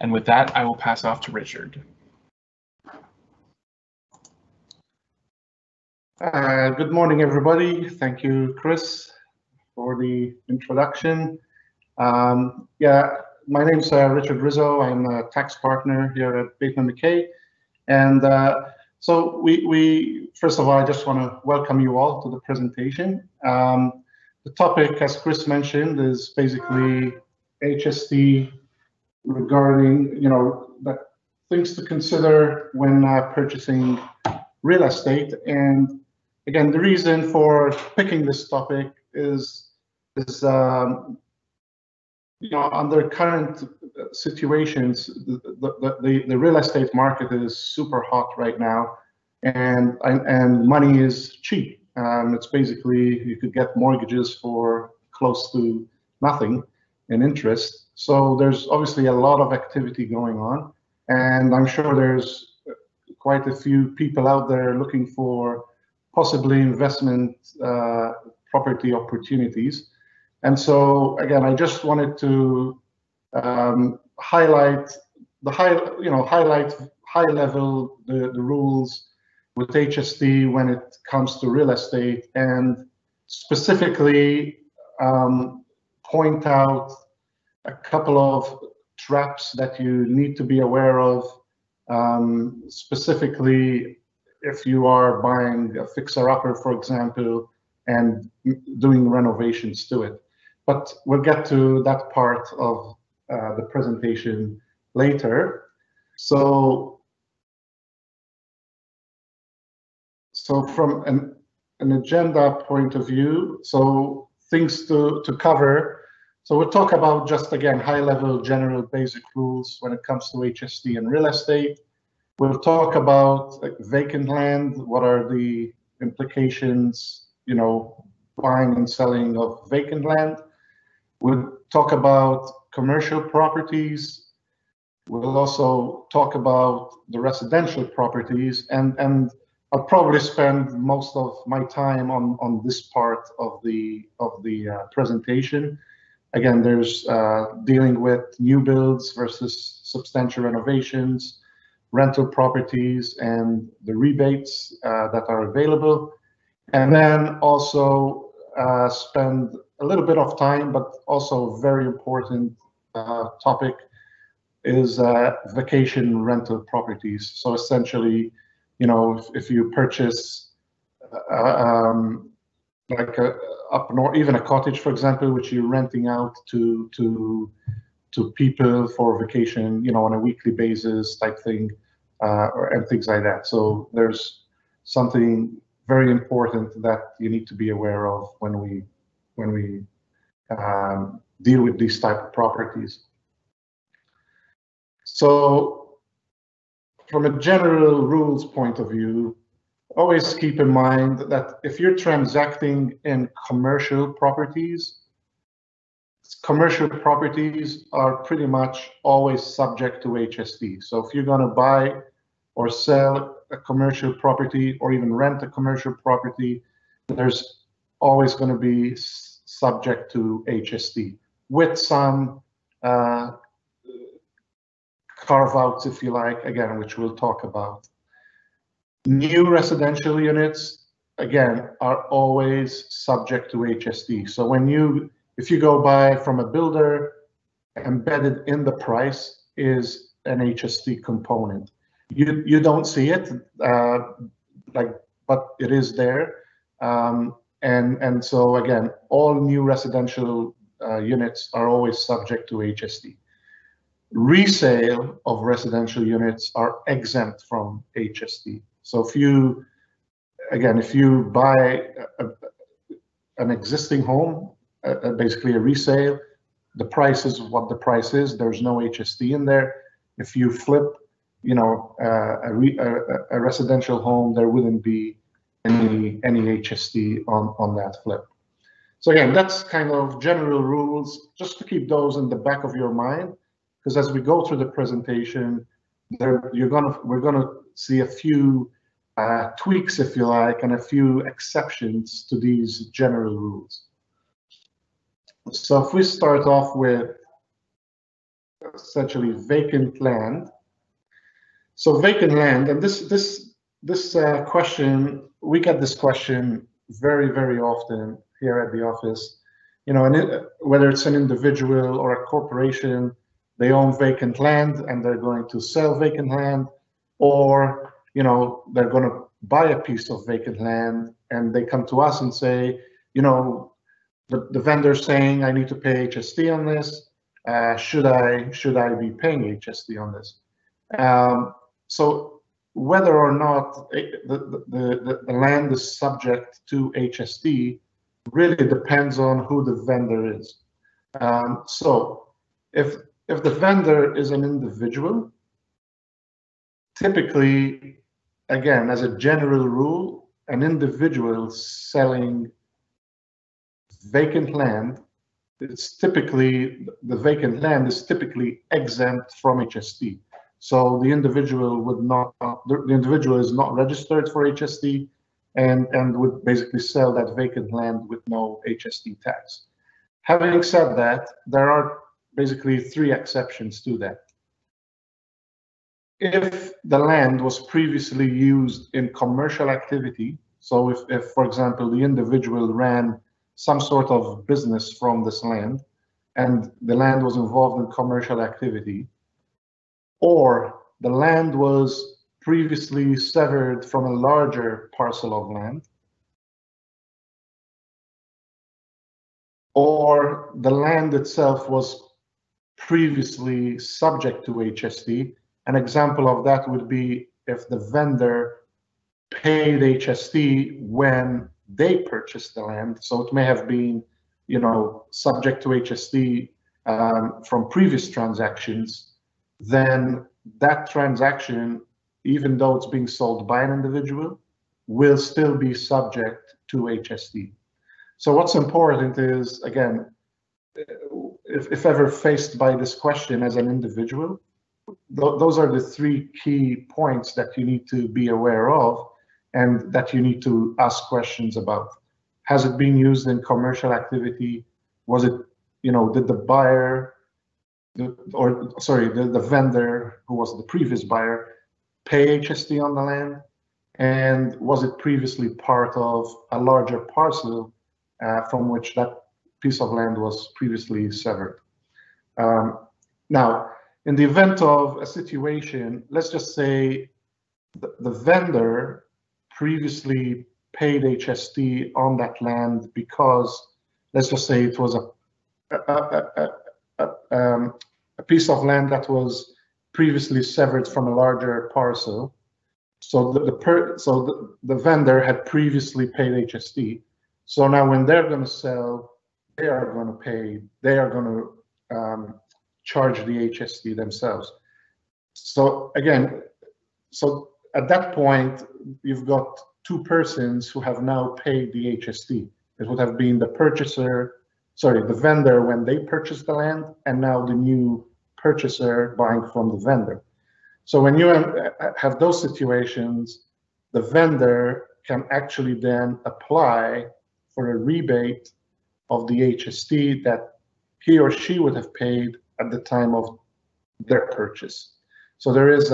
And with that, I will pass off to Richard. Good morning, everybody. Thank you, Chris, for the introduction. Yeah, my name's Richard Rizzo. I'm a tax partner here at Bateman MacKay. And so we first of all, I just want to welcome you all to the presentation. The topic, as Chris mentioned, is basically HST regarding, the things to consider when purchasing real estate. And again, the reason for picking this topic is under current situations, the real estate market is super hot right now, and money is cheap. It's basically, you could get mortgages for close to nothing in interest. So there's obviously a lot of activity going on, and I'm sure there's quite a few people out there looking for possibly investment property opportunities. And so again, I just wanted to highlight high level the rules with HST when it comes to real estate, and specifically point out a couple of traps that you need to be aware of, specifically if you are buying a fixer-upper, for example, and doing renovations to it. But we'll get to that part of the presentation later. So from an agenda point of view, so things to cover. So we'll talk about just, again, high-level general basic rules when it comes to HST and real estate. We'll talk about vacant land, what are the implications, buying and selling of vacant land. We'll talk about commercial properties. We'll also talk about the residential properties, and I'll probably spend most of my time on this part of the presentation. Again, there's dealing with new builds versus substantial renovations, rental properties, and the rebates that are available. And then also spend a little bit of time, but also very important topic is vacation rental properties. So essentially, if you purchase like up north, even a cottage, for example, which you're renting out to people for vacation, on a weekly basis type thing, and things like that. So there's something very important that you need to be aware of when we deal with these type of properties. So from a general rules point of view, always keep in mind that if you're transacting in commercial properties are pretty much always subject to HST. So if you're going to buy or sell a commercial property or even rent a commercial property, there's always going to be subject to HST with some carve-outs, if you like, again, which we'll talk about. New residential units, again, are always subject to HST. So if you go buy from a builder, embedded in the price is an HST component. You don't see it, but it is there. And so again, all new residential units are always subject to HST. Resale of residential units are exempt from HST. So if you buy an existing home, basically a resale, the price is what the price is. There's no HST in there. If you flip, a residential home, there wouldn't be any HST on that flip. So again, that's kind of general rules, just to keep those in the back of your mind, because as we go through the presentation, we're gonna see a few tweaks, if you like, and a few exceptions to these general rules. So if we start off with essentially vacant land. So vacant land, and this question, we get this question very often here at the office. You know, and whether it's an individual or a corporation, they own vacant land and they're going to sell vacant land, or you know, they're going to buy a piece of vacant land and they come to us and say, you know, the vendor's saying I need to pay HST on this. Should I be paying HST on this? So whether or not the land is subject to HST really depends on who the vendor is. So if the vendor is an individual, typically, again, as a general rule, an individual selling vacant land, it's typically, the vacant land is typically exempt from HST. So the individual would not, the individual is not registered for HST and would basically sell that vacant land with no HST tax. Having said that, there are basically 3 exceptions to that. If the land was previously used in commercial activity, so if for example, the individual ran some sort of business from this land and the land was involved in commercial activity, or the land was previously severed from a larger parcel of land, or the land itself was previously subject to HST. An example of that would be if the vendor paid HST when they purchased the land. So it may have been, you know, subject to HST from previous transactions. Then that transaction, even though it's being sold by an individual, will still be subject to HST. So what's important is, again, if ever faced by this question as an individual, those are the 3 key points that you need to be aware of and that you need to ask questions about. Has it been used in commercial activity? Was it, you know, did the buyer, the vendor who was the previous buyer pay HST on the land? And was it previously part of a larger parcel from which that piece of land was previously severed? Now, in the event of a situation, let's just say the vendor previously paid HST on that land because, let's just say it was a piece of land that was previously severed from a larger parcel. So the vendor had previously paid HST. So now when they're going to sell, they are going to charge the HST themselves. So again, so at that point, you've got 2 persons who have now paid the HST. It would have been the vendor when they purchased the land, and now the new purchaser buying from the vendor. So when you have those situations, the vendor can actually then apply for a rebate of the HST that he or she would have paid at the time of their purchase. So there is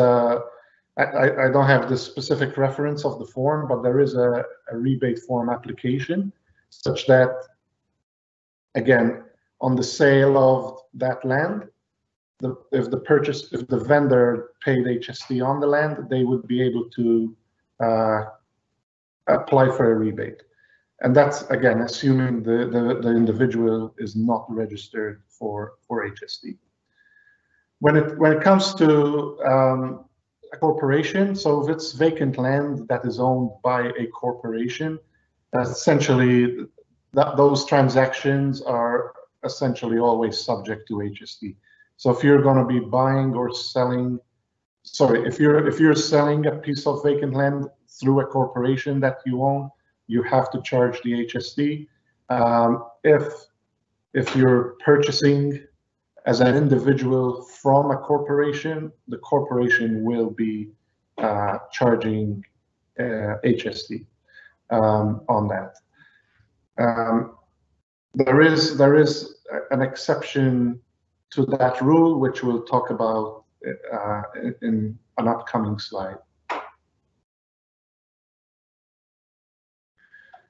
I don't have the specific reference of the form, but there is a rebate form application such that, again, on the sale of that land, if the vendor paid HST on the land, they would be able to apply for a rebate. And that's, again, assuming the individual is not registered for HST. When it comes to a corporation, so if it's vacant land that is owned by a corporation, essentially those transactions are essentially always subject to HST. So if you're going to be buying or selling, if you're selling a piece of vacant land through a corporation that you own, you have to charge the HST. If you're purchasing as an individual from a corporation, the corporation will be charging HST on that. There is an exception to that rule, which we'll talk about in an upcoming slide.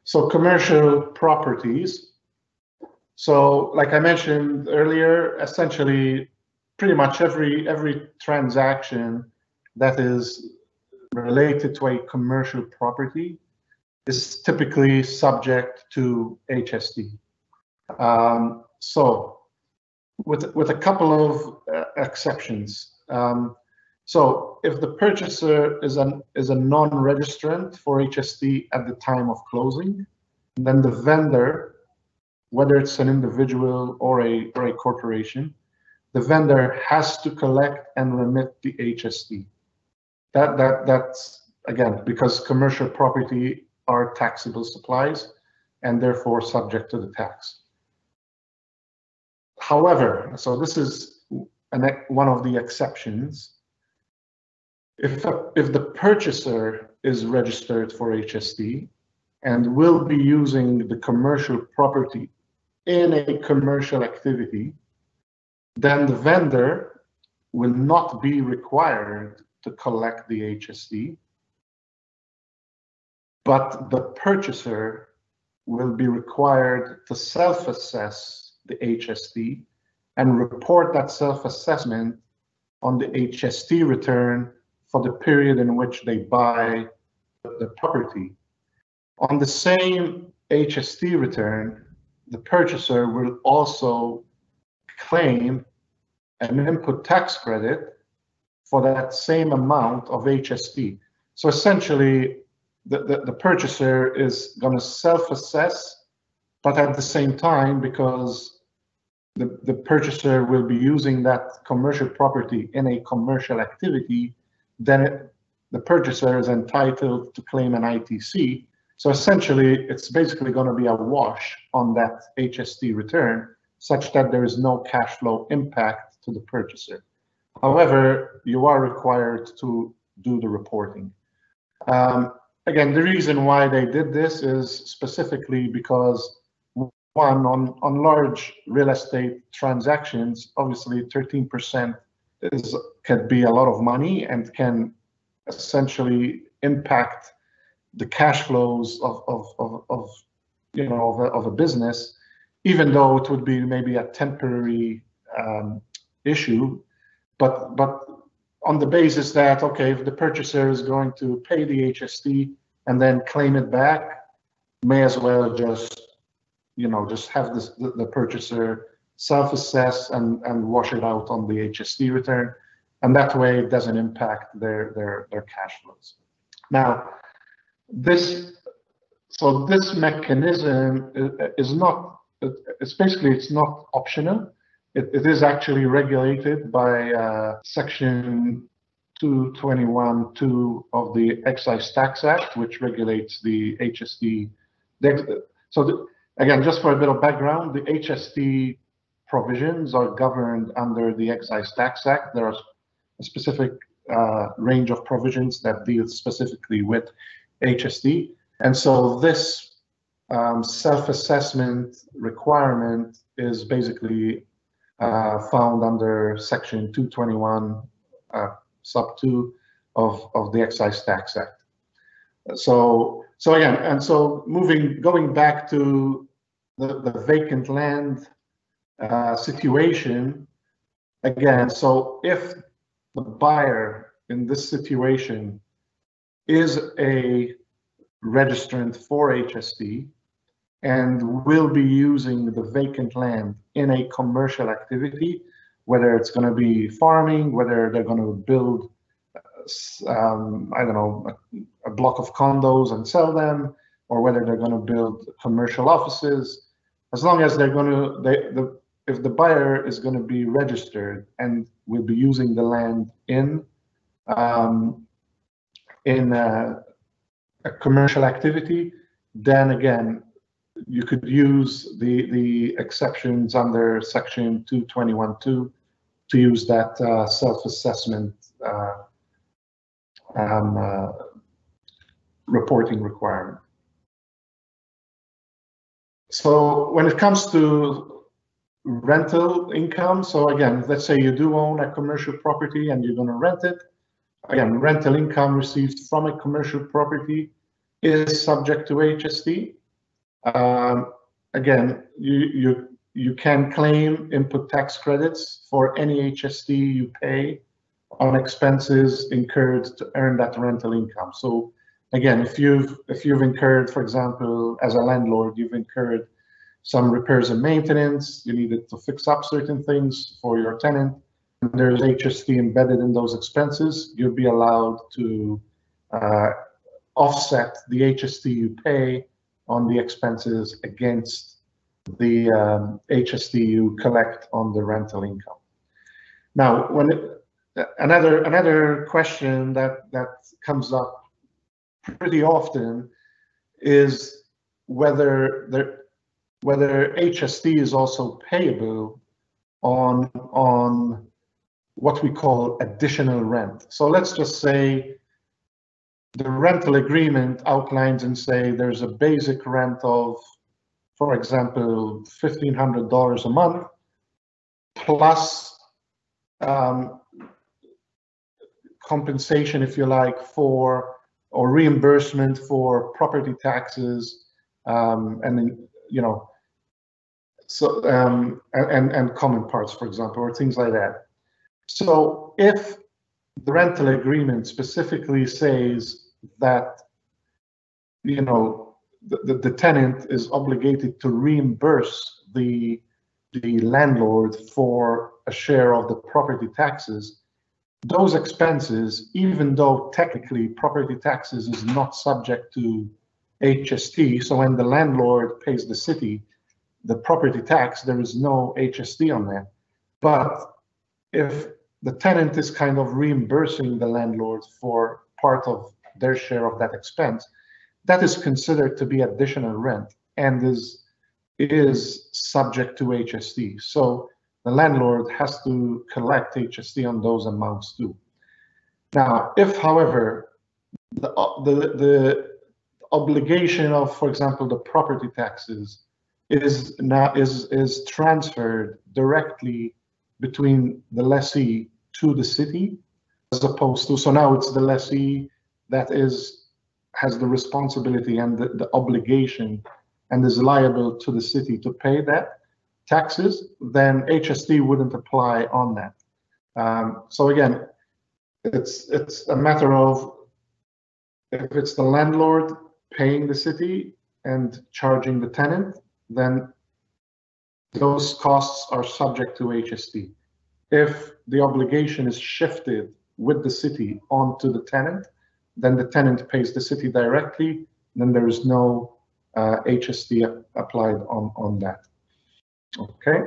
So commercial properties. So like I mentioned earlier, essentially pretty much every transaction that is related to a commercial property is typically subject to HST. So with a couple of exceptions. So if the purchaser is a non-registrant for HST at the time of closing, then the vendor, whether it's an individual or a corporation, the vendor has to collect and remit the HST. That's again because commercial property are taxable supplies and therefore subject to the tax. However, so this is one of the exceptions. If the purchaser is registered for HST and will be using the commercial property in a commercial activity, then the vendor will not be required to collect the HST, but the purchaser will be required to self-assess the HST and report that self-assessment on the HST return for the period in which they buy the property. On the same HST return, the purchaser will also claim an input tax credit for that same amount of HST. So essentially, the purchaser is going to self-assess, but at the same time, because the purchaser will be using that commercial property in a commercial activity, then the purchaser is entitled to claim an ITC. So essentially, it's basically going to be a wash on that HST return, such that there is no cash flow impact to the purchaser. However, you are required to do the reporting. Again, the reason why they did this is specifically because, one, on large real estate transactions, obviously 13% can be a lot of money and can essentially impact the cash flows of a business, even though it would be maybe a temporary issue, but on the basis that, okay, if the purchaser is going to pay the HST and then claim it back, may as well just have the purchaser self-assess and wash it out on the HST return, and that way it doesn't impact their cash flows. Now, this mechanism is not, it's not optional. It is actually regulated by Section 221(2) of the Excise Tax Act, which regulates the HST. Again, just for a bit of background, the HST provisions are governed under the Excise Tax Act. There are a specific range of provisions that deal specifically with HST. And so this self-assessment requirement is basically found under Section 221 sub 2 of the Excise Tax Act. So again, and so going back to the vacant land situation, again, so if the buyer in this situation is a registrant for HST and will be using the vacant land in a commercial activity, whether it's going to be farming, whether they're going to build, I don't know, a block of condos and sell them, or whether they're going to build commercial offices, as long as they're going to, if the buyer is going to be registered and will be using the land in a commercial activity, then again, you could use the exceptions under Section 221(2) to use that self-assessment reporting requirement. So when it comes to rental income. So again, let's say you do own a commercial property and you're going to rent it. Again, rental income received from a commercial property is subject to HST. Again, you can claim input tax credits for any HST you pay on expenses incurred to earn that rental income. So again, if you've incurred, for example, as a landlord, you've incurred some repairs and maintenance, you needed to fix up certain things for your tenant, and there's HST embedded in those expenses, you'll be allowed to offset the HST you pay on the expenses against the HST you collect on the rental income. Now, another question that comes up pretty often is whether HST is also payable on what we call additional rent. So let's just say the rental agreement outlines and say there's a basic rent of, for example, $1,500 a month plus compensation, if you like, for or reimbursement for property taxes, and then, you know, so and common parts, for example, or things like that. So if the rental agreement specifically says that, you know, the tenant is obligated to reimburse the landlord for a share of the property taxes, those expenses, even though technically property taxes is not subject to HST, so when the landlord pays the city the property tax, there is no HST on that. But if the tenant is kind of reimbursing the landlord for part of their share of that expense, that is considered to be additional rent and is subject to HST. So the landlord has to collect HST on those amounts too. Now, if, however, the obligation of, for example, the property taxes is transferred directly between the lessee to the city, as opposed to, so now it's the lessee that has the responsibility and the obligation and is liable to the city to pay that taxes, then HST wouldn't apply on that. So again, it's a matter of if it's the landlord paying the city and charging the tenant, then those costs are subject to HST. If the obligation is shifted with the city onto the tenant, then the tenant pays the city directly, then there is no HST applied on that. Okay.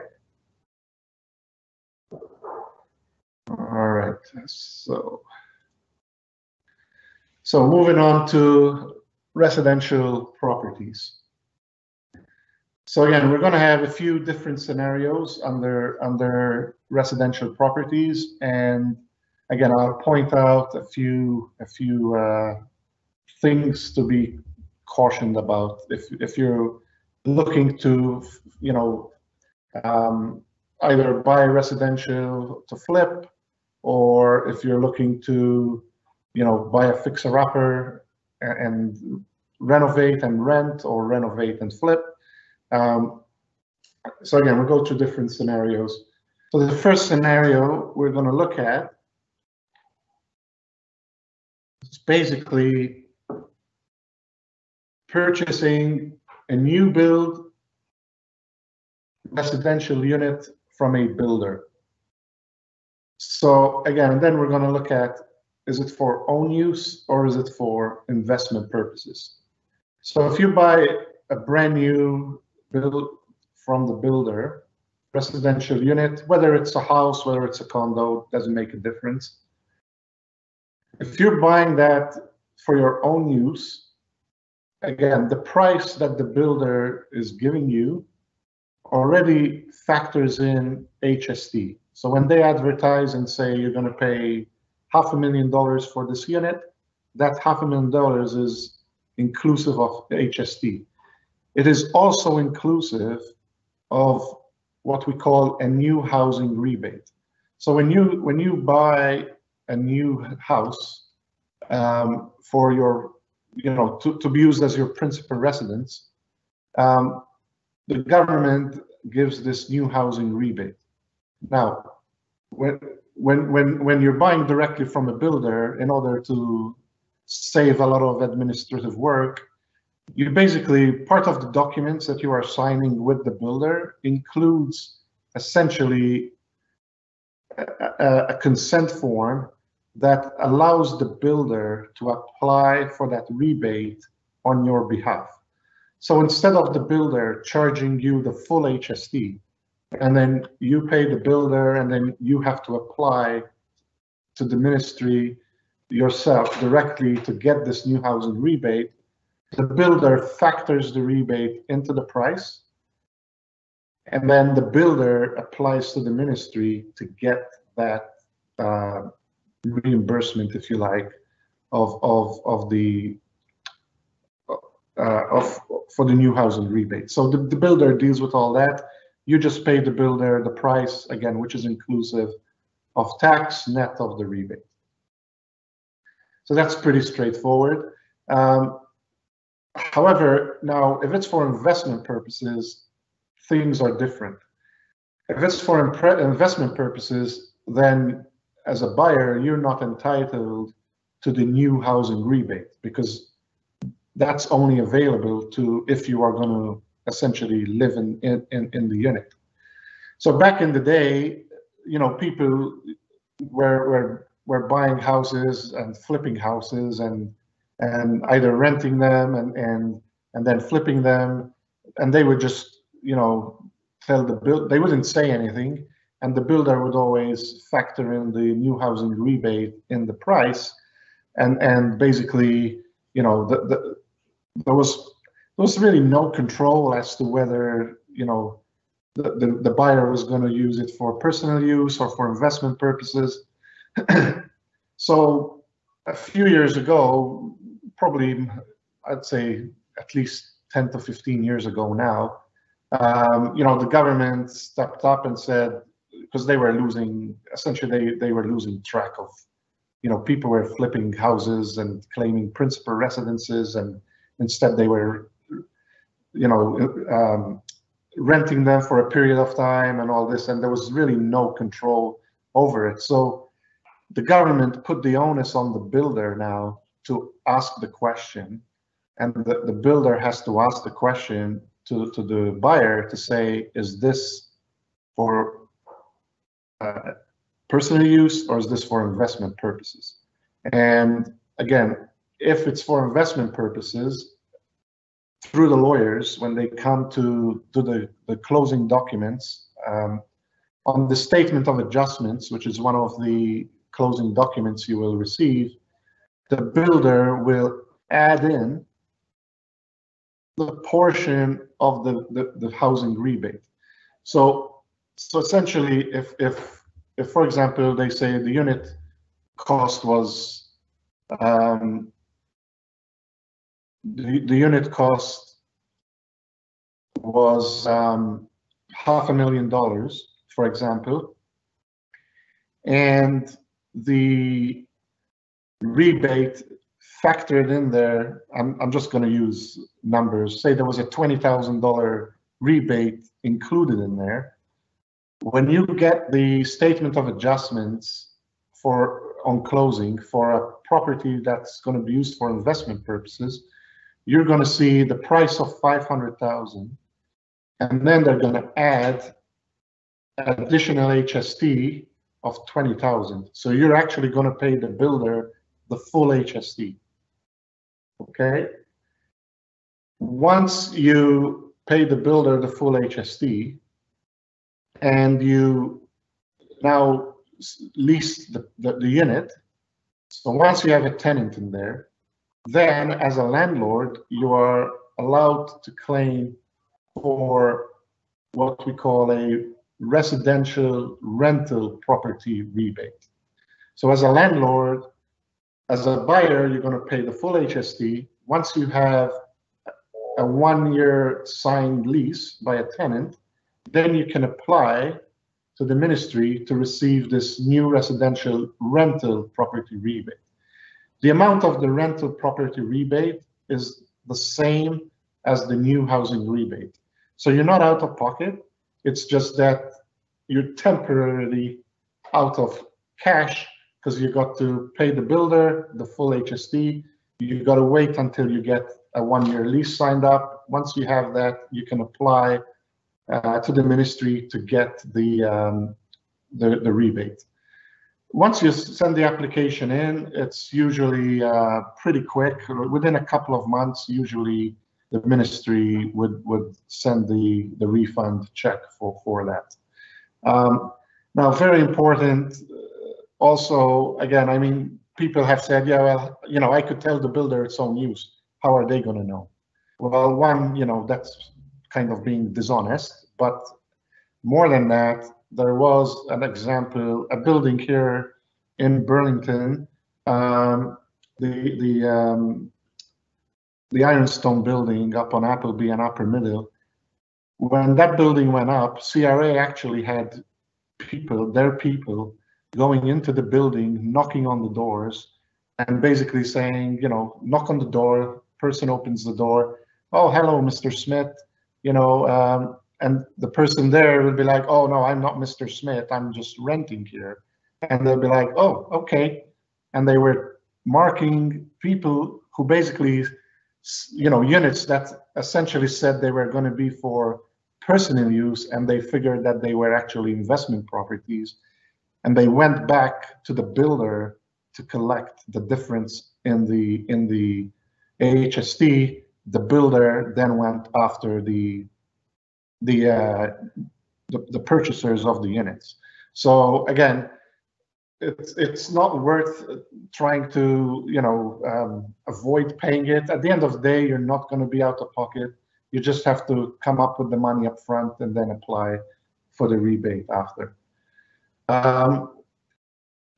All right. So moving on to residential properties. So again, we're going to have a few different scenarios under residential properties, and again, I'll point out a few things to be cautioned about if you're looking to, you know, either buy residential to flip, or if you're looking to, you know, buy a fixer-upper and renovate and rent, or renovate and flip. So again, we'll go through different scenarios. So the first scenario we're going to look at is basically purchasing a new build residential unit from a builder. So again, then we're going to look at, is it for own use or is it for investment purposes? So if you buy a brand new build from the builder residential unit, whether it's a house, whether it's a condo, doesn't make a difference. If you're buying that for your own use, again, the price that the builder is giving you already factors in HST. So when they advertise and say you're going to pay $500,000 for this unit, that $500,000 is inclusive of HST. It is also inclusive of what we call a new housing rebate. So when you buy a new house for your, to be used as your principal residence, the government gives this new housing rebate. Now, when you're buying directly from a builder, in order to save a lot of administrative work, you basically, part of the documents that you are signing with the builder includes essentially a consent form that allows the builder to apply for that rebate on your behalf. So instead of the builder charging you the full HST, and then you pay the builder, and then you have to apply to the ministry yourself directly to get this new housing rebate, the builder factors the rebate into the price, and then the builder applies to the ministry to get that reimbursement, if you like, for the new housing rebate. So the builder deals with all that. You just pay the builder the price, again, which is inclusive of tax, net of the rebate. So that's pretty straightforward. However, now, if it's for investment purposes, things are different. If it's for investment purposes, then as a buyer, you're not entitled to the new housing rebate, because that's only available to if you are going to essentially live in the unit. So back in the day, people were buying houses and flipping houses and either renting them and then flipping them, and they would just tell the builder, they wouldn't say anything, and the builder would always factor in the new housing rebate in the price, and basically there was really no control as to whether the buyer was going to use it for personal use or for investment purposes. So a few years ago, probably I'd say at least 10 to 15 years ago now, the government stepped up and said, because they were losing, essentially they were losing track of, people were flipping houses and claiming principal residences, and instead they were, renting them for a period of time and all this, and there was really no control over it. So the government put the onus on the builder now to ask the question, and the builder has to ask the question to the buyer to say, is this for personal use or is this for investment purposes? And again, if it's for investment purposes, through the lawyers, when they come to do the closing documents, on the statement of adjustments, which is one of the closing documents you will receive, the builder will add in the portion of the housing rebate. So essentially, if for example they say the unit cost was the unit cost was $500,000, for example, and the rebate factored in there, I'm just going to use numbers, say there was a $20,000 rebate included in there. When you get the statement of adjustments on closing for a property that's going to be used for investment purposes, you're going to see the price of $500,000, and then they're going to add additional HST of $20,000. So you're actually going to pay the builder the full HST. Okay. Once you pay the builder the full HST, and you now lease the unit, so once you have a tenant in there, then as a landlord, you are allowed to claim for what we call a residential rental property rebate. So as a landlord, as a buyer, you're going to pay the full HST. Once you have a 1-year signed lease by a tenant, then you can apply to the ministry to receive this new residential rental property rebate. The amount of the rental property rebate is the same as the new housing rebate. So you're not out of pocket. It's just that you're temporarily out of cash because you got to pay the builder the full HST. You got to wait until you get a 1-year lease signed up. Once you have that, you can apply to the ministry to get the rebate. Once you send the application in, it's usually pretty quick. Within a couple of months, usually the ministry would send the refund check for that. Now, very important. Also, again, I mean, people have said, yeah, well, you know, I could tell the builder it's own use. How are they going to know? Well, one, you know, that's kind of being dishonest. But more than that, there was an example, a building here in Burlington, the Ironstone building up on Appleby and Upper Middle. When that building went up, CRA actually had their people going into the building, knocking on the doors, and basically saying, you know, knock on the door, person opens the door, oh, hello, Mr. Smith, you know, and the person there will be like, oh, no, I'm not Mr. Smith, I'm just renting here. And they'll be like, oh, okay. And they were marking people who basically, you know, units that essentially said they were going to be for personal use, and they figured that they were actually investment properties. And they went back to the builder to collect the difference in the HST. The builder then went after the purchasers of the units. So again, it's not worth trying to, you know, avoid paying it. At the end of the day, you're not going to be out of pocket. You just have to come up with the money up front and then apply for the rebate after.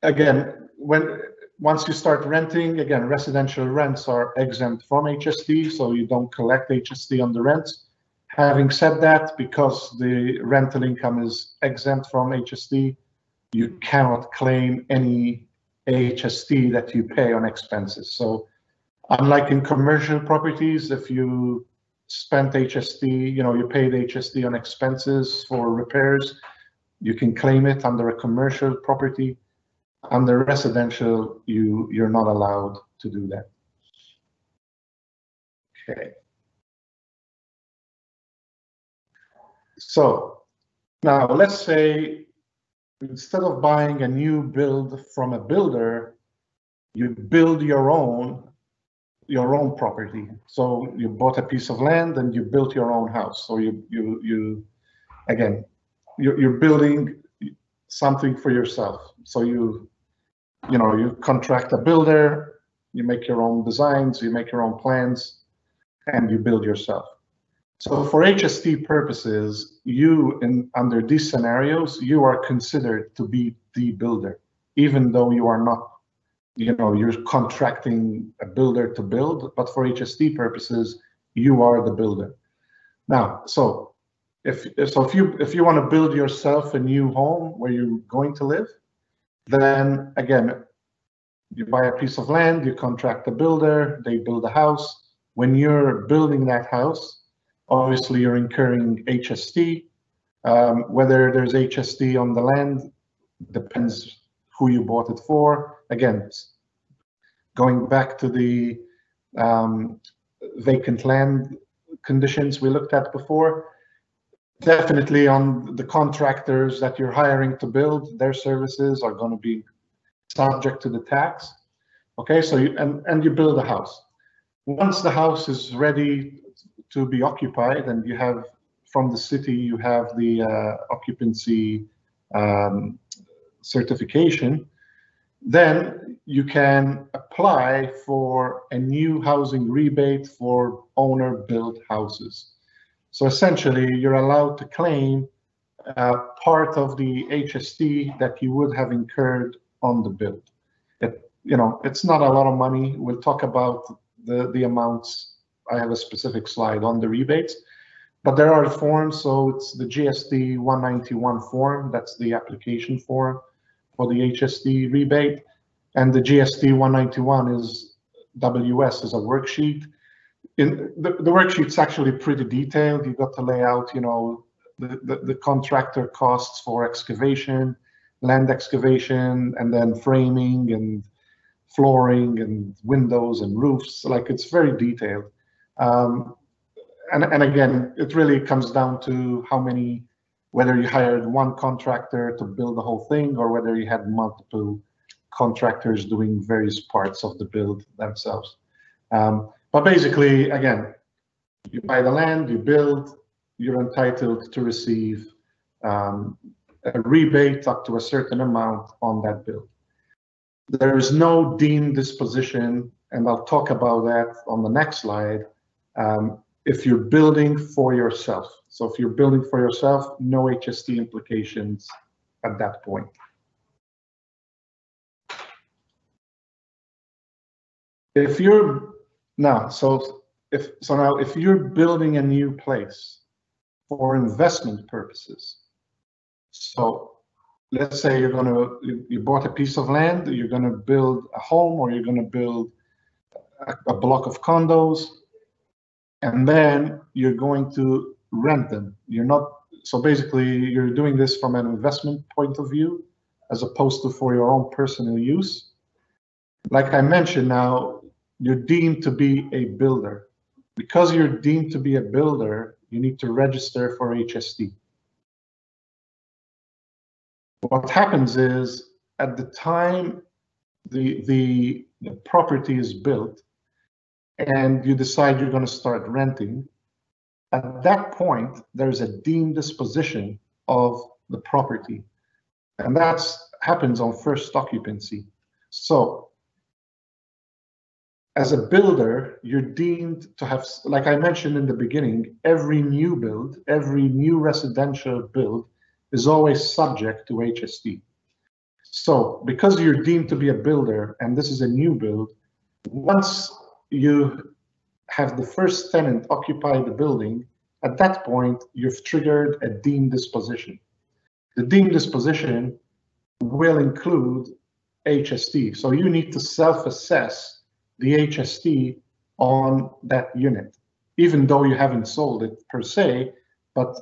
Again, once you start renting, again, residential rents are exempt from HST, so you don't collect HST on the rents. Having said that, because the rental income is exempt from HST, you cannot claim any HST that you pay on expenses. So unlike in commercial properties, if you spent HST, you know, you paid HST on expenses for repairs, you can claim it under a commercial property. Under residential, you're not allowed to do that. Okay. So now let's say instead of buying a new build from a builder, you build your own property. So you bought a piece of land and you built your own house. So you're building something for yourself. So you contract a builder, you make your own designs, you make your own plans, and you build yourself. So for HST purposes, under these scenarios, you are considered to be the builder, even though you are not, you know, you're contracting a builder to build, but for HST purposes, you are the builder. Now, so if you want to build yourself a new home where you're going to live, then again, you buy a piece of land, you contract a builder, they build a house. When you're building that house, obviously you're incurring HST. Whether there's HST on the land depends who you bought it for. Again, going back to the vacant land conditions we looked at before, definitely on the contractors that you're hiring to build, their services are going to be subject to the tax. Okay, so you build a house. Once the house is ready to be occupied, and you have from the city, you have the occupancy certification, then you can apply for a new housing rebate for owner-built houses. So essentially, you're allowed to claim part of the HST that you would have incurred on the build. It's not a lot of money. We'll talk about the amounts. I have a specific slide on the rebates, but there are forms. So it's the GST 191 form. That's the application form for the HST rebate. And the GST 191 is WS is a worksheet. In the worksheet's actually pretty detailed. You've got to lay out, you know, the contractor costs for excavation, land excavation, and then framing and flooring and windows and roofs. Like, it's very detailed. And again, it really comes down to how many, whether you hired one contractor to build the whole thing or whether you had multiple contractors doing various parts of the build themselves. But basically, again, you buy the land, you build, you're entitled to receive a rebate up to a certain amount on that build. There is no deemed disposition, and I'll talk about that on the next slide, if you're building for yourself. So if you're building for yourself, no HST implications at that point. If you're now, if you're building a new place for investment purposes, so let's say you bought a piece of land, you're gonna build a home, or you're gonna build a block of condos, and then you're going to rent them. So basically you're doing this from an investment point of view, as opposed to for your own personal use. Like I mentioned, now you're deemed to be a builder. Because you're deemed to be a builder, you need to register for HST. What happens is, at the time the property is built and you decide you're going to start renting, at that point there's a deemed disposition of the property, and that happens on first occupancy. So as a builder, you're deemed to have, like I mentioned in the beginning, every new build, every new residential build is always subject to HST. So because you're deemed to be a builder and this is a new build, once you have the first tenant occupy the building, at that point you've triggered a deemed disposition. The deemed disposition will include HST. So you need to self-assess the HST on that unit, even though you haven't sold it per se, but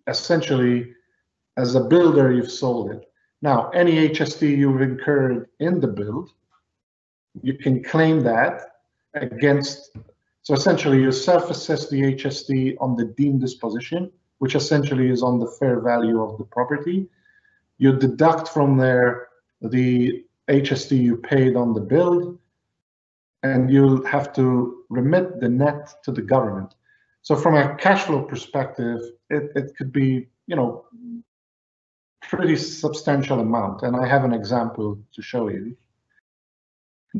essentially as a builder you've sold it. Now, any HST you've incurred in the build, you can claim that against, so essentially you self-assess the HST on the deemed disposition, which essentially is on the fair value of the property. You deduct from there the HST you paid on the build, and you'll have to remit the net to the government. So from a cash flow perspective, it could be, you know, pretty substantial amount. And I have an example to show you.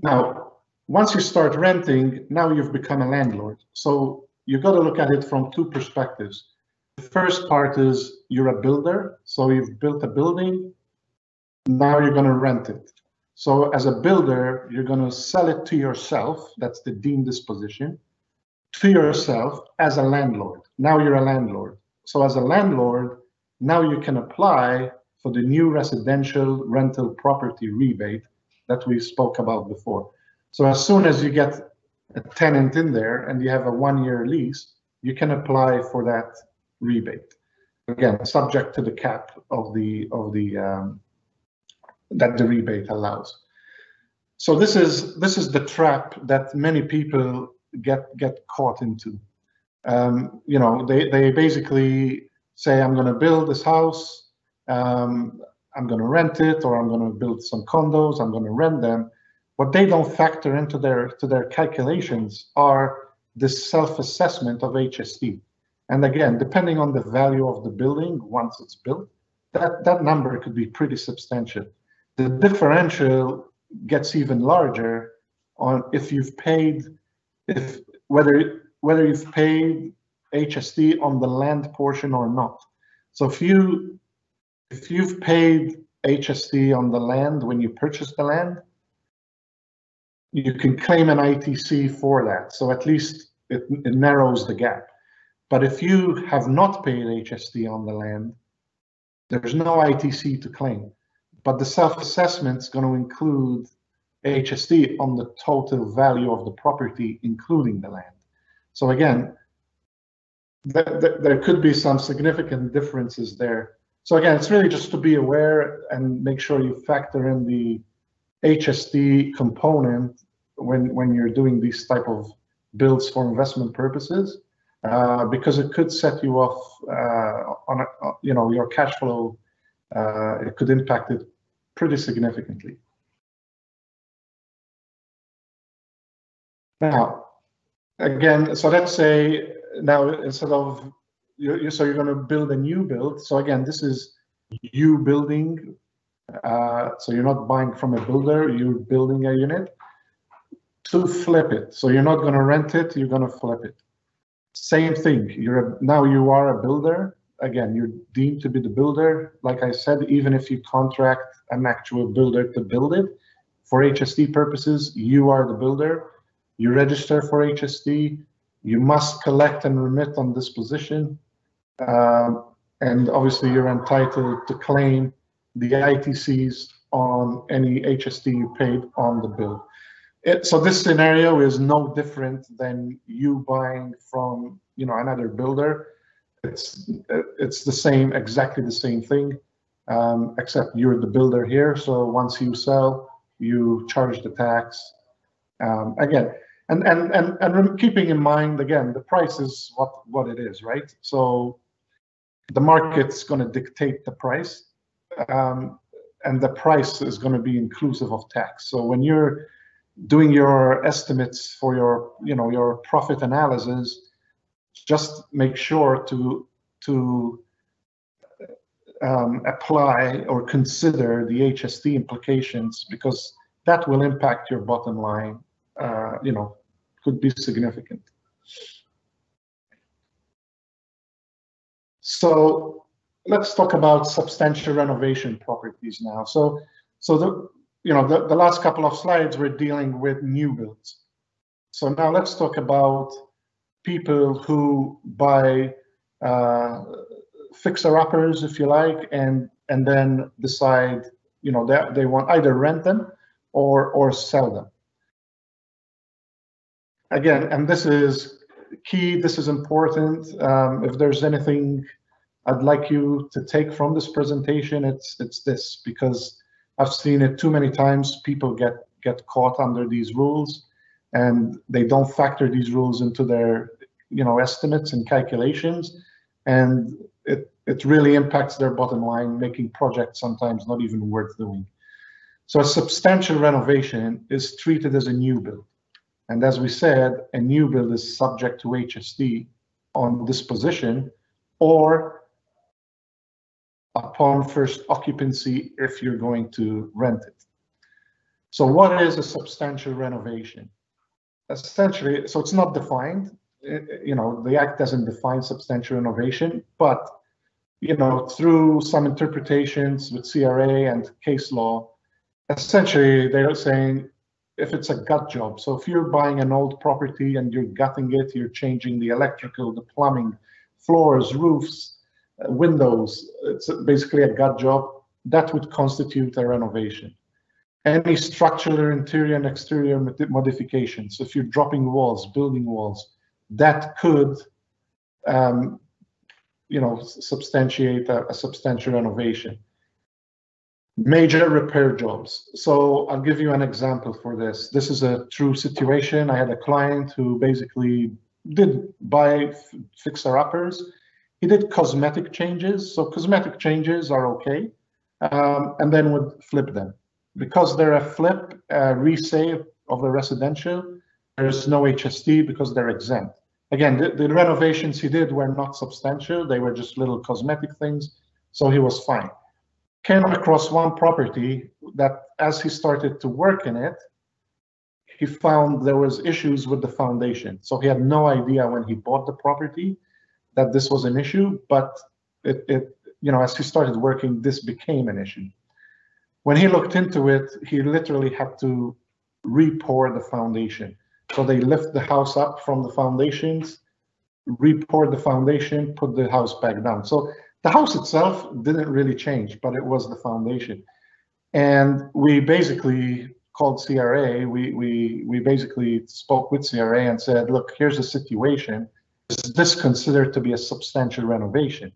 Now, once you start renting, now you've become a landlord. So you've got to look at it from two perspectives. The first part is you're a builder. So you've built a building, now you're going to rent it. So as a builder, you're going to sell it to yourself. That's the deemed disposition. To yourself as a landlord. Now you're a landlord. So as a landlord, now you can apply for the new residential rental property rebate that we spoke about before. So as soon as you get a tenant in there and you have a 1-year lease, you can apply for that rebate. Again, subject to the cap of that the rebate allows. So this is the trap that many people get caught into. You know, they basically say, I'm going to build this house, I'm going to rent it, or I'm going to build some condos, I'm going to rent them. What they don't factor into their calculations are the self-assessment of HST. And again, depending on the value of the building once it's built, that number could be pretty substantial. The differential gets even larger on if you've paid, whether you've paid HST on the land portion or not. So if you've paid HST on the land when you purchased the land, you can claim an ITC for that. So at least it narrows the gap. But if you have not paid HST on the land, there's no ITC to claim. But the self-assessment is going to include HST on the total value of the property, including the land. So again, there could be some significant differences there. So again, it's really just to be aware and make sure you factor in the HST component when you're doing these type of builds for investment purposes, because it could set you off on your cash flow. It could impact it pretty significantly. Now, again, so let's say now instead of so you're going to build a new build. So again, this is you building. So you're not buying from a builder, you're building a unit to flip it. So you're not going to rent it, you're going to flip it. Same thing. Now you are a builder. Again, you're deemed to be the builder. Like I said, even if you contract an actual builder to build it, for HST purposes, you are the builder. You register for HST. You must collect and remit on disposition. And obviously, you're entitled to claim the ITCs on any HST you paid on the bill. So this scenario is no different than you buying from another builder. It's the same, exactly the same thing, except you're the builder here. So once you sell, you charge the tax. Again, and keeping in mind, again, the price is what it is, right? So the market's going to dictate the price, and the price is going to be inclusive of tax. So when you're doing your estimates for your profit analysis, just make sure to apply or consider the HST implications, because that will impact your bottom line. Could be significant. So let's talk about substantial renovation properties now. So the last couple of slides we're dealing with new builds. So now let's talk about people who buy fixer-uppers, if you like, and then decide they want either rent them or sell them. Again, and this is key, this is important. If there's anything I'd like you to take from this presentation, it's this, because I've seen it too many times. People get caught under these rules, and they don't factor these rules into their estimates and calculations, and it really impacts their bottom line, making projects sometimes not even worth doing. So a substantial renovation is treated as a new build. And as we said, a new build is subject to HST on disposition or upon first occupancy if you're going to rent it. So what is a substantial renovation? Essentially, so it's not defined. The Act doesn't define substantial renovation, but through some interpretations with CRA and case law, essentially they're saying if it's a gut job. So if you're buying an old property and you're gutting it, you're changing the electrical, the plumbing, floors, roofs, windows, it's basically a gut job, that would constitute a renovation. Any structural or interior and exterior modifications, if you're dropping walls, building walls, that could substantiate a substantial renovation. Major repair jobs. So I'll give you an example for this. This is a true situation. I had a client who basically did buy fixer-uppers. He did cosmetic changes. So cosmetic changes are okay, and then would flip them. Because they're a flip, resale of a residential, there's no HST because they're exempt. Again, the renovations he did were not substantial. They were just little cosmetic things, so he was fine. Came across one property that as he started to work in it, he found there was issues with the foundation. So he had no idea when he bought the property that this was an issue, but as he started working, this became an issue. When he looked into it, he literally had to re-pour the foundation. So they lift the house up from the foundations, re-poured the foundation, put the house back down. So the house itself didn't really change, but it was the foundation. And we basically called CRA. We basically spoke with CRA and said, look, here's the situation. Is this considered to be a substantial renovation?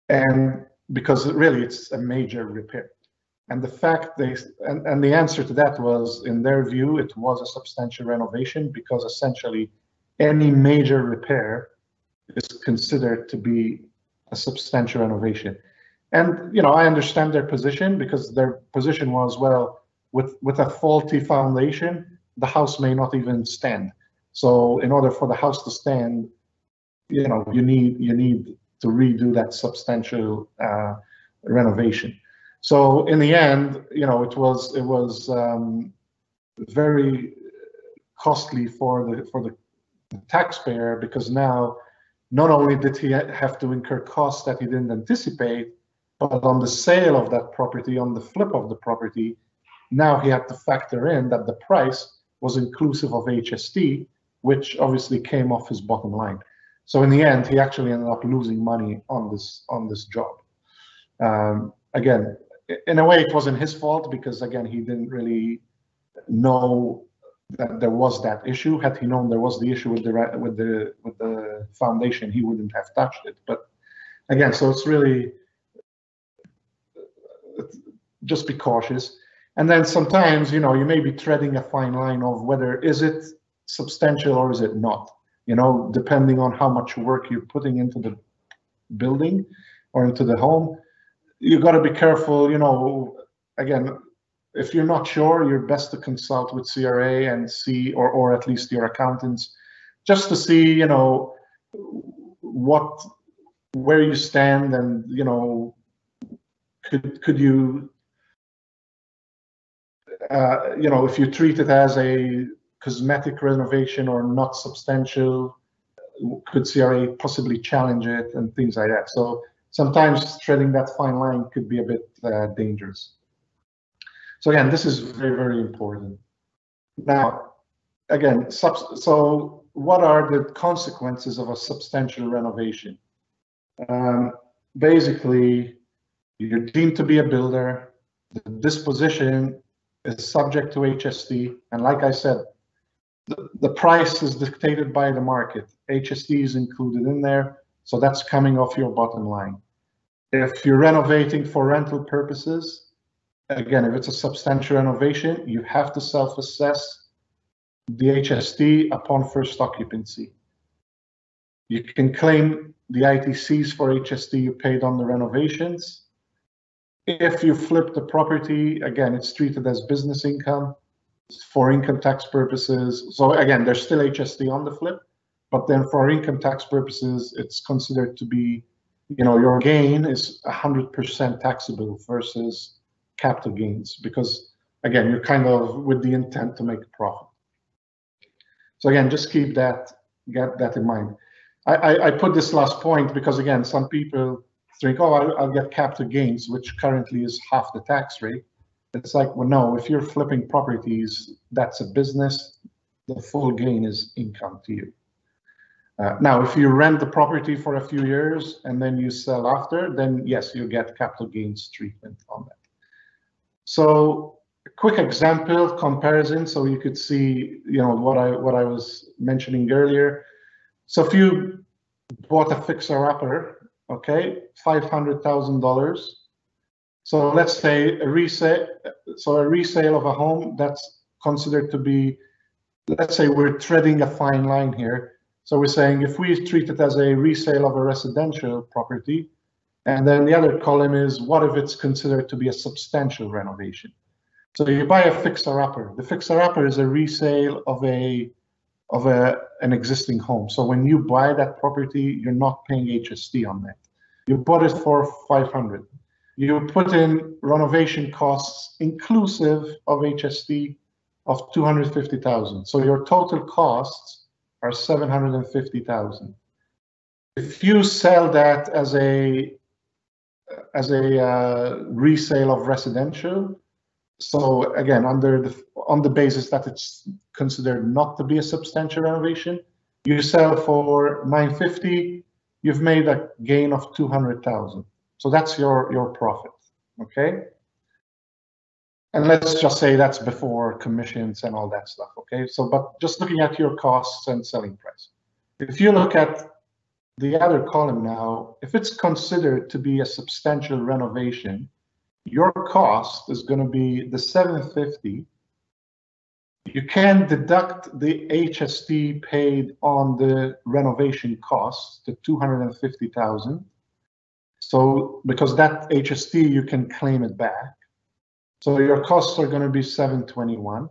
And because really it's a major repair. And the fact and the answer to that was, in their view, it was a substantial renovation because essentially any major repair is considered to be a substantial renovation. And, you know, I understand their position, because their position was, well, with a faulty foundation, the house may not even stand. So in order for the house to stand, you know, you need to redo that substantial renovation. So in the end, you know, it was very costly for the taxpayer, because now not only did he have to incur costs that he didn't anticipate, but on the sale of that property, on the flip of the property, now he had to factor in that the price was inclusive of HST, which obviously came off his bottom line. So in the end, he actually ended up losing money on this job. Again, in a way, it wasn't his fault, because again, he didn't really know that there was that issue. Had he known there was the issue with the foundation, he wouldn't have touched it. But again, so it's really just be cautious. And then sometimes, you know, you may be treading a fine line of whether is it substantial or is it not, you know, depending on how much work you're putting into the building or into the home. You got to be careful, you know. Again, if you're not sure, you're best to consult with CRA and see, or at least your accountants, just to see, you know, where you stand, and, you know, could you, you know, if you treat it as a cosmetic renovation or not substantial, could CRA possibly challenge it and things like that. So sometimes treading that fine line could be a bit dangerous. So again, this is very, very important. Now, again, so what are the consequences of a substantial renovation? Basically, you're deemed to be a builder. The disposition is subject to HST. And like I said, the price is dictated by the market. HST is included in there, so that's coming off your bottom line. If you're renovating for rental purposes, again, if it's a substantial renovation, you have to self-assess the HST upon first occupancy. You can claim the ITCs for HST you paid on the renovations. If you flip the property, again, it's treated as business income for income tax purposes. So again, there's still HST on the flip, but then for income tax purposes, it's considered to be, you know, your gain is 100% taxable versus capital gains, because again, you're kind of with the intent to make a profit. So again, just get that in mind. I put this last point because again, some people think, oh, I'll get capital gains, which currently is half the tax rate. It's like, well, no, if you're flipping properties, that's a business. The full gain is income to you. Now, if you rent the property for a few years and then you sell after, then yes, you get capital gains treatment on that. So a quick example comparison, so you could see, you know, what I was mentioning earlier. So if you bought a fixer-upper, okay, $500,000. So let's say a resale of a home, that's considered to be, let's say we're treading a fine line here. So we're saying if we treat it as a resale of a residential property, and then the other column is what if it's considered to be a substantial renovation. So you buy a fixer-upper. The fixer-upper is a resale of an existing home. So when you buy that property, you're not paying HST on that. You bought it for $500. You put in renovation costs inclusive of HST of $250,000. So your total costs are $750,000. If you sell that as a resale of residential, so again, on the basis that it's considered not to be a substantial renovation, You sell for 950, you've made a gain of 200,000. So that's your profit, okay? And let's just say that's before commissions and all that stuff, okay? So, but just looking at your costs and selling price. If you look at the other column now, if it's considered to be a substantial renovation, your cost is going to be the 750. You can deduct the HST paid on the renovation costs, the 250,000. So because that HST, you can claim it back. So your costs are going to be 721.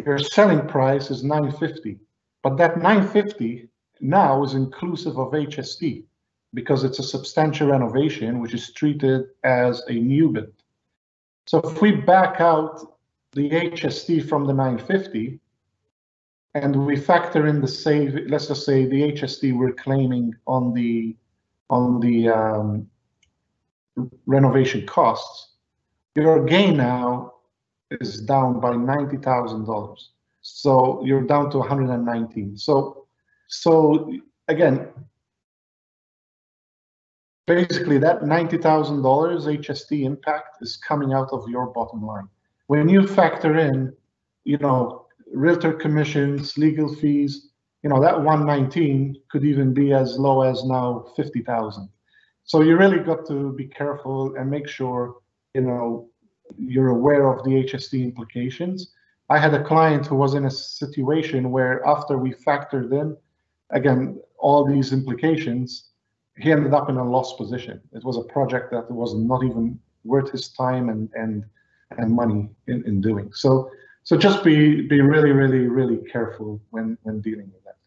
Your selling price is 950, but that 950 now is inclusive of HST because it's a substantial renovation, which is treated as a new build. So if we back out the HST from the 950 and we factor in the save, let's just say the HST we're claiming on the renovation costs, your gain now is down by $90,000. So you're down to 119. So again, basically that $90,000 HST impact is coming out of your bottom line. When you factor in, you know, realtor commissions, legal fees, you know, that 119 could even be as low as now 50,000. So you really got to be careful and make sure, you know, you're aware of the HST implications. I had a client who was in a situation where after we factored in, again, all these implications, he ended up in a loss position. It was a project that was not even worth his time and money in doing. So just be really careful when dealing with that.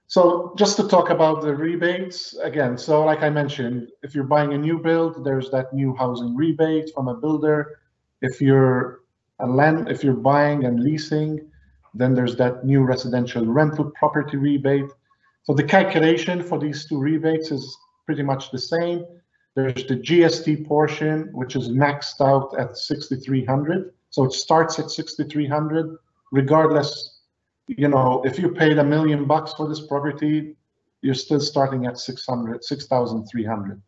So just to talk about the rebates again, so like I mentioned, if you're buying a new build, there's that new housing rebate from a builder. If you're buying and leasing, then there's that new residential rental property rebate. So the calculation for these two rebates is pretty much the same. There's the GST portion, which is maxed out at 6,300. So it starts at 6,300, regardless. You know, if you paid $1 million for this property, you're still starting at 6,300.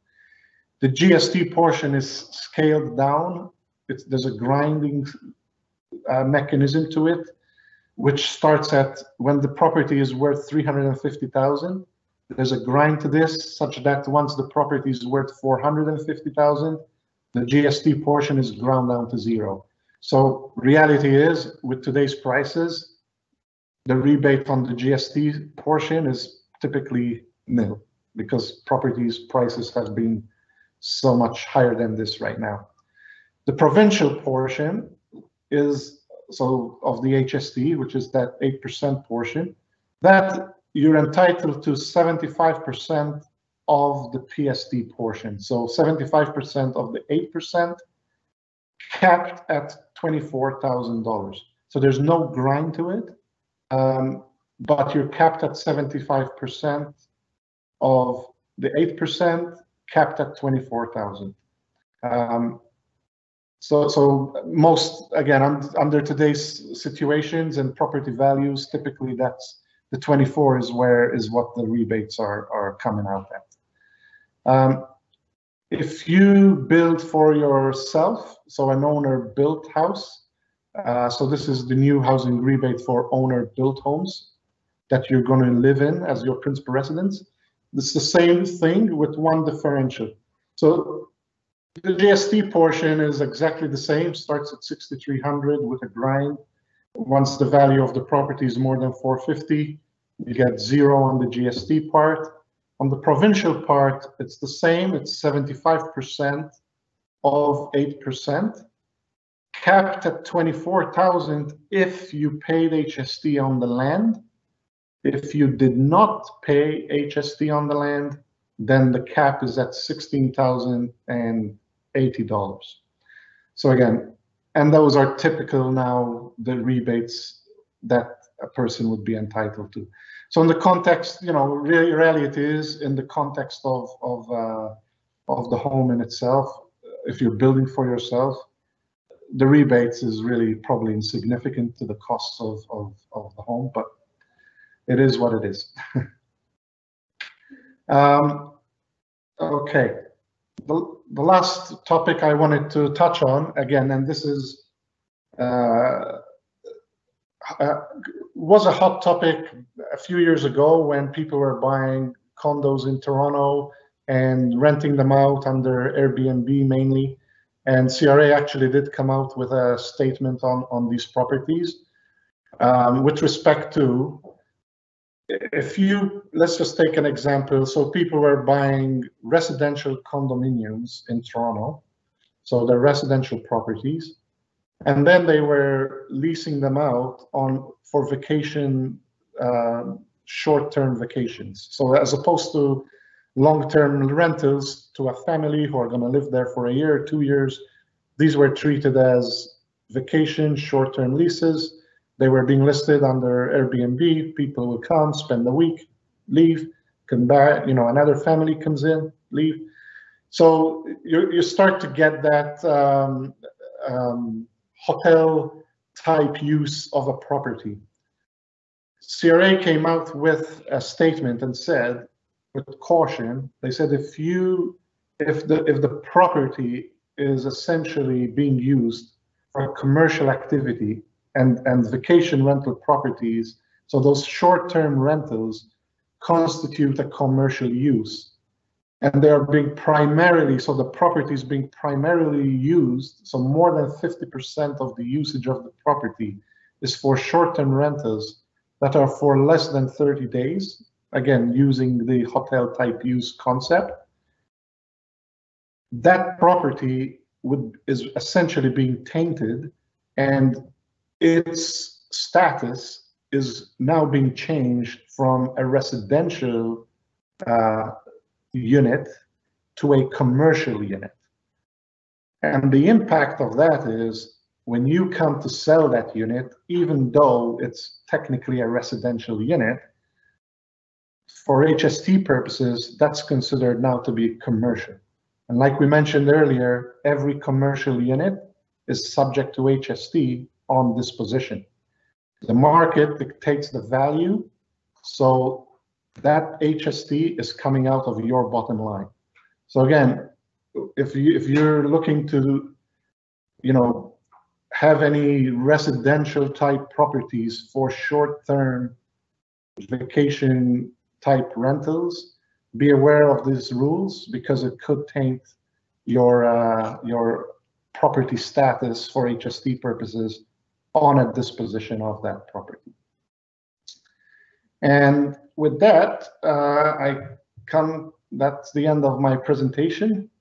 The GST portion is scaled down. There's a grinding mechanism to it, which starts at when the property is worth 350,000. There's a grind to this such that once the property is worth 450,000, the GST portion is ground down to zero. So reality is, with today's prices, the rebate on the GST portion is typically nil because properties prices have been so much higher than this right now. The provincial portion is of the HST, which is that 8% portion, that you're entitled to 75% of the PST portion. So 75% of the 8% capped at $24,000. So there's no grind to it. But you're capped at 75% of the 8%, capped at 24,000. So most, again, under today's situations and property values, typically that's the 24 is what the rebates are coming out at. If you build for yourself, so an owner-built house, so this is the new housing rebate for owner-built homes that you're going to live in as your principal residence. It's the same thing with one differential. So the GST portion is exactly the same, starts at 6,300 with a grind. Once the value of the property is more than 450, you get zero on the GST part. On the provincial part, it's the same. It's 75% of 8%. Capped at 24,000 if you paid HST on the land. If you did not pay HST on the land, then the cap is at $16,080. So again, and those are typical now, the rebates that a person would be entitled to. So in the context, you know, really it is in the context of the home in itself. If you're building for yourself, the rebates is really probably insignificant to the cost of the home, but it is what it is. Okay, the last topic I wanted to touch on again, and this is was a hot topic a few years ago when people were buying condos in Toronto and renting them out under Airbnb mainly. And CRA actually did come out with a statement on these properties with respect to, let's just take an example. So people were buying residential condominiums in Toronto. So they're residential properties. And then they were leasing them out for vacation, short-term vacations. So as opposed to long-term rentals to a family who are going to live there for a year, 2 years, these were treated as vacation, short-term leases. They were being listed under Airbnb. People will come, spend a week, leave, come back. Another family comes in, leave. So you start to get that hotel type use of a property. CRA came out with a statement and said, with caution, they said if the property is essentially being used for commercial activity and vacation rental properties, so those short-term rentals constitute a commercial use. And they are being primarily, so the property is being primarily used, so more than 50% of the usage of the property is for short-term rentals that are for less than 30 days, again, using the hotel type use concept. That property is essentially being tainted, and its status is now being changed from a residential unit to a commercial unit. And the impact of that is when you come to sell that unit, even though it's technically a residential unit, for HST purposes, that's considered now to be commercial. And like we mentioned earlier, every commercial unit is subject to HST on disposition. The market dictates the value, so that HST is coming out of your bottom line. So again, if you're looking to, have any residential type properties for short-term vacation type rentals, be aware of these rules because it could taint your property status for HST purposes on a disposition of that property. And with that, that's the end of my presentation.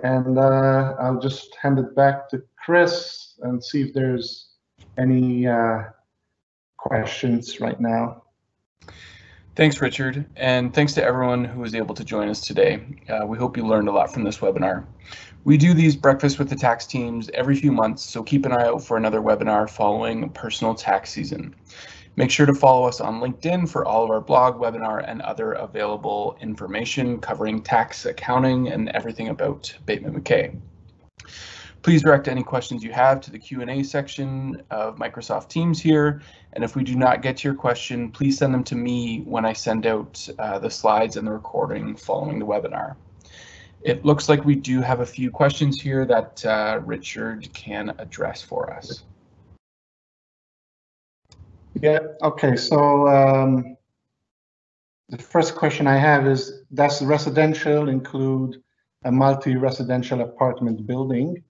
And I'll just hand it back to Chris and see if there's any questions right now. Thanks, Richard, and thanks to everyone who was able to join us today. We hope you learned a lot from this webinar. We do these breakfasts with the tax teams every few months, so keep an eye out for another webinar following personal tax season. Make sure to follow us on LinkedIn for all of our blog, webinar, and other available information covering tax, accounting, and everything about Bateman MacKay. Please direct any questions you have to the Q&A section of Microsoft Teams here, and if we do not get to your question, please send them to me when I send out the slides and the recording following the webinar. It looks like we do have a few questions here that Richard can address for us. Yeah, okay, so the first question I have is, does residential include a multi-residential apartment building?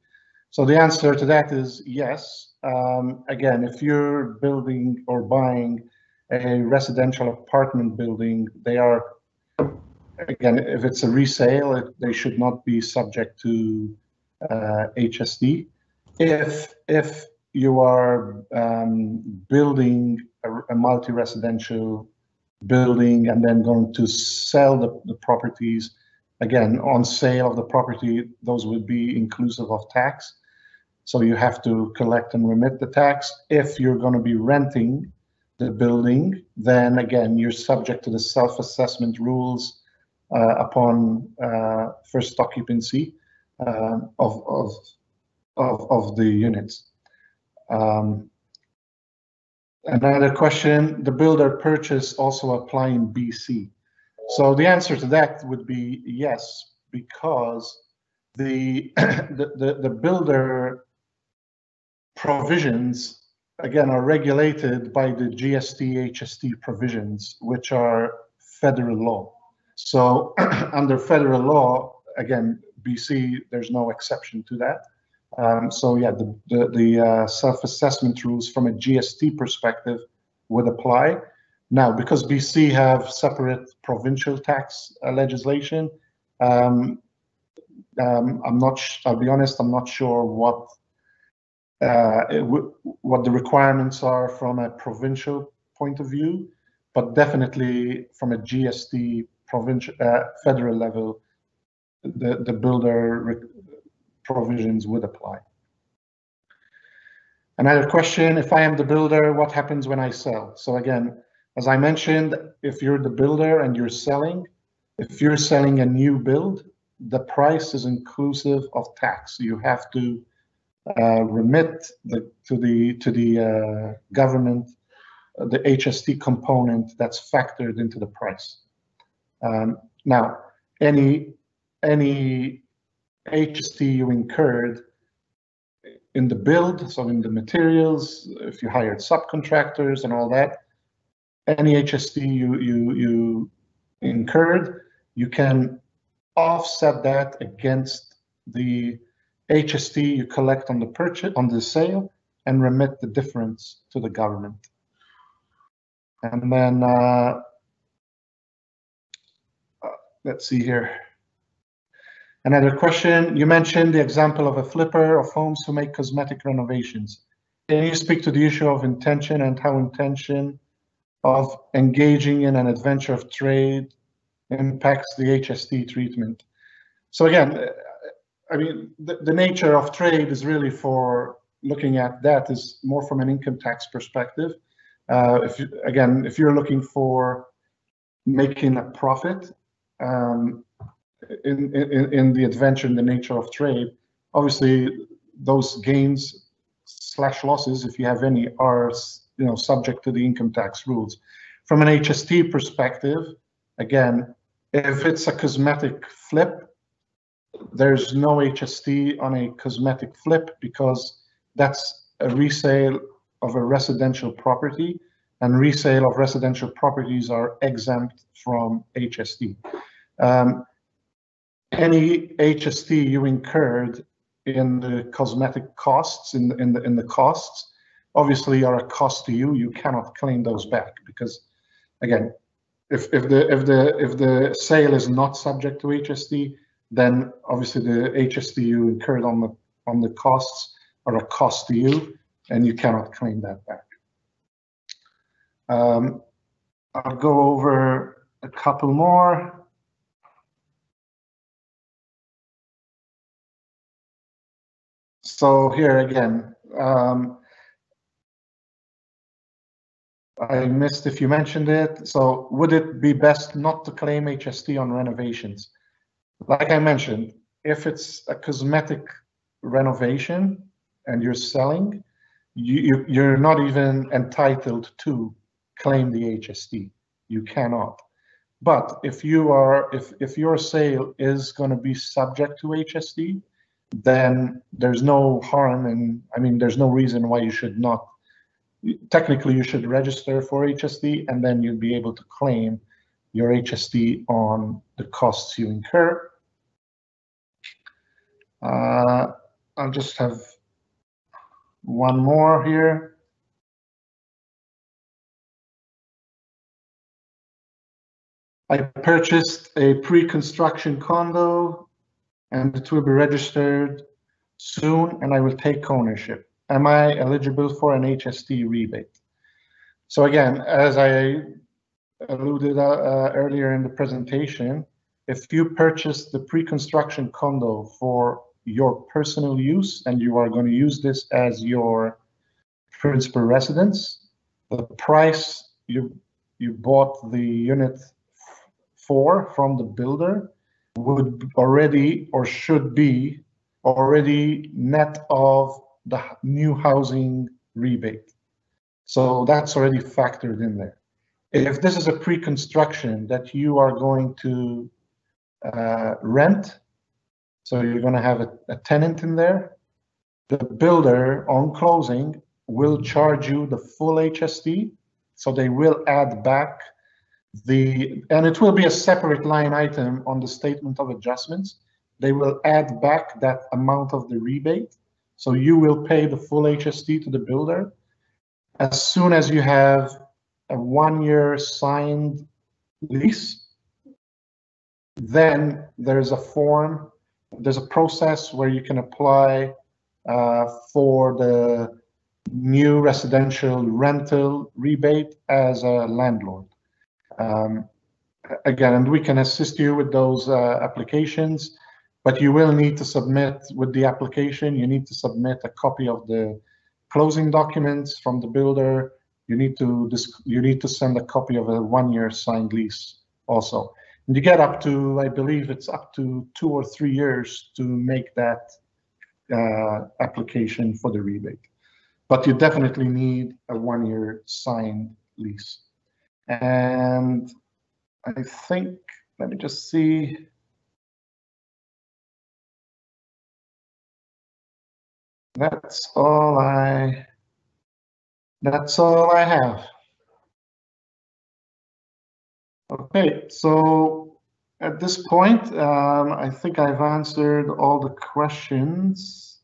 So the answer to that is yes. Again, if you're building or buying a residential apartment building, they are, again, if it's a resale, they should not be subject to HST. If you are building a multi-residential building and then going to sell the properties, again, on sale of the property, those would be inclusive of tax. So you have to collect and remit the tax. If you're going to be renting the building, then again, you're subject to the self-assessment rules upon first occupancy of the units. Another question, the builder purchase also apply in BC? So the answer to that would be yes, because the the builder provisions, again, are regulated by the GST, HST provisions, which are federal law. So under federal law, again, BC, there's no exception to that. So yeah, the self-assessment rules from a GST perspective would apply. Now, because BC have separate provincial tax legislation, I'm not. I'll be honest. I'm not sure what the requirements are from a provincial point of view, but definitely from a GST provincial federal level, the builder provisions would apply. Another question, if I am the builder, what happens when I sell? So again, as I mentioned, if you're the builder and you're selling, if you're selling a new build, the price is inclusive of tax. You have to remit to the government the HST component that's factored into the price. Now, any HST you incurred in the build, so in the materials, if you hired subcontractors and all that, any HST you incurred, you can offset that against the HST you collect on the purchase, on the sale, and remit the difference to the government. And then let's see here. Another question, you mentioned the example of a flipper of homes who make cosmetic renovations. Can you speak to the issue of intention and how intention of engaging in an adventure of trade impacts the HST treatment? So again, I mean, the nature of trade is really for looking at that is more from an income tax perspective. If you're looking for making a profit, in the adventure, in the nature of trade, obviously those gains / losses, if you have any, are subject to the income tax rules. From an HST perspective, again, if it's a cosmetic flip, there's no HST on a cosmetic flip because that's a resale of a residential property, and resale of residential properties are exempt from HST. Any HST you incurred in the cosmetic costs, in the costs, obviously are a cost to you. You cannot claim those back because, again, if the sale is not subject to HST, then obviously the HST you incurred on the costs are a cost to you, and you cannot claim that back. I'll go over a couple more. So here again, I missed if you mentioned it. So would it be best not to claim HST on renovations? Like I mentioned, if it's a cosmetic renovation and you're selling, you're not even entitled to claim the HST. You cannot. But if your sale is going to be subject to HST, then there's no harm, and I mean there's no reason why you should not. Technically, you should register for HST, and then you'll be able to claim your HST on the costs you incur. I'll just have one more here. I purchased a pre-construction condo and it will be registered soon and I will take ownership. Am I eligible for an HST rebate? So again, as I alluded earlier in the presentation, if you purchase the pre-construction condo for your personal use and you are going to use this as your principal residence, the price you bought the unit for from the builder would already or should be already net of the new housing rebate. So that's already factored in there. If this is a pre-construction that you are going to rent, so you're going to have a tenant in there, the builder on closing will charge you the full HST. So they will add back and it will be a separate line item on the statement of adjustments. They will add back that amount of the rebate. So you will pay the full HST to the builder. As soon as you have a 1-year signed lease, then there's a form, there's a process where you can apply for the new residential rental rebate as a landlord. Again, and we can assist you with those applications, but you will need to submit with the application, you need to submit a copy of the closing documents from the builder. You need to send a copy of a 1-year signed lease also. And you get up to, I believe it's up to 2 or 3 years to make that application for the rebate. But you definitely need a 1-year signed lease. And I think, let me just see. That's all I have. Okay, so at this point, I think I've answered all the questions.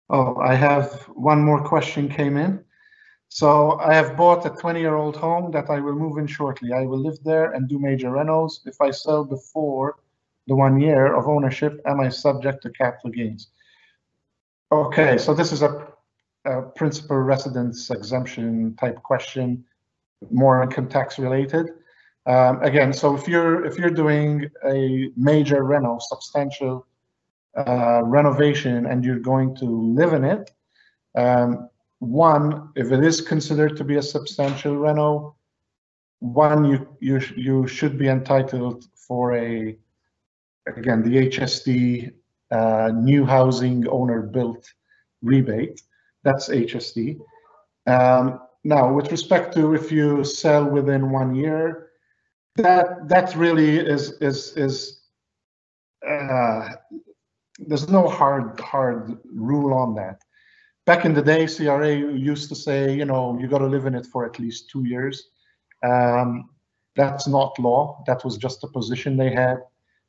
Oh, I have one more question came in. So I have bought a 20-year-old home that I will move in shortly. I will live there and do major renos. If I sell before the 1 year of ownership, am I subject to capital gains? Okay, so this is a principal residence exemption type question, more income tax related. Again, so if you're doing a major reno, substantial renovation, and you're going to live in it, one, if it is considered to be a substantial reno, one, you should be entitled for again, the HST new housing owner built rebate. That's HST. Now, with respect to if you sell within 1 year, that really is there's no hard rule on that. Back in the day, CRA used to say, you got to live in it for at least 2 years. That's not law. That was just a position they had.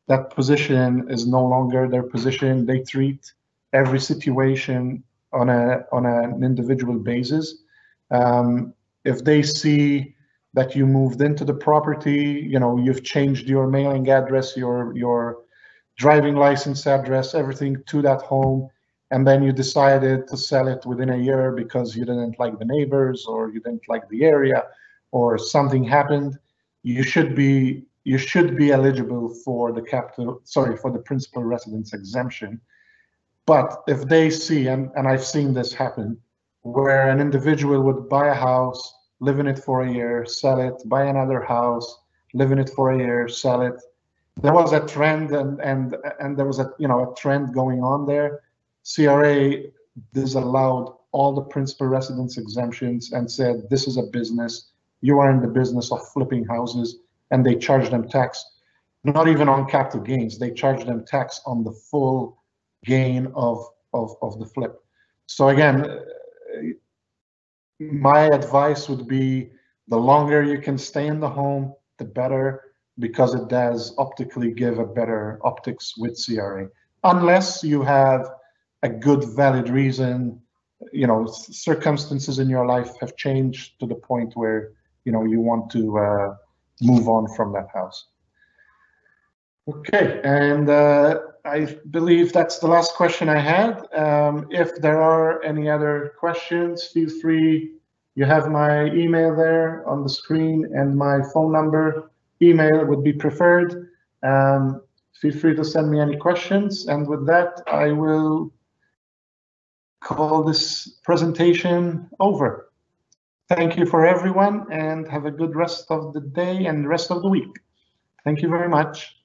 That position is no longer their position. They treat every situation on an individual basis. If they see that you moved into the property, you've changed your mailing address, your driving license address, everything to that home, and then you decided to sell it within a year because you didn't like the neighbors or you didn't like the area or something happened, you should be eligible for the principal residence exemption. But if they see, and I've seen this happen, where an individual would buy a house, live in it for a year, sell it, buy another house, live in it for a year, sell it. There was a trend, and there was a trend going on there. CRA disallowed all the principal residence exemptions and said, this is a business. You are in the business of flipping houses, and they charge them tax, not even on capital gains. They charge them tax on the full gain of the flip. So again, my advice would be the longer you can stay in the home, the better, because it does optically give a better optics with CRA. Unless you have a good valid reason, circumstances in your life have changed to the point where, you want to move on from that house. Okay, and I believe that's the last question I had. If there are any other questions, feel free. You have my email there on the screen and my phone number. Email would be preferred. Feel free to send me any questions. And with that, I will call this presentation over. Thank you for everyone, and have a good rest of the day and rest of the week. Thank you very much.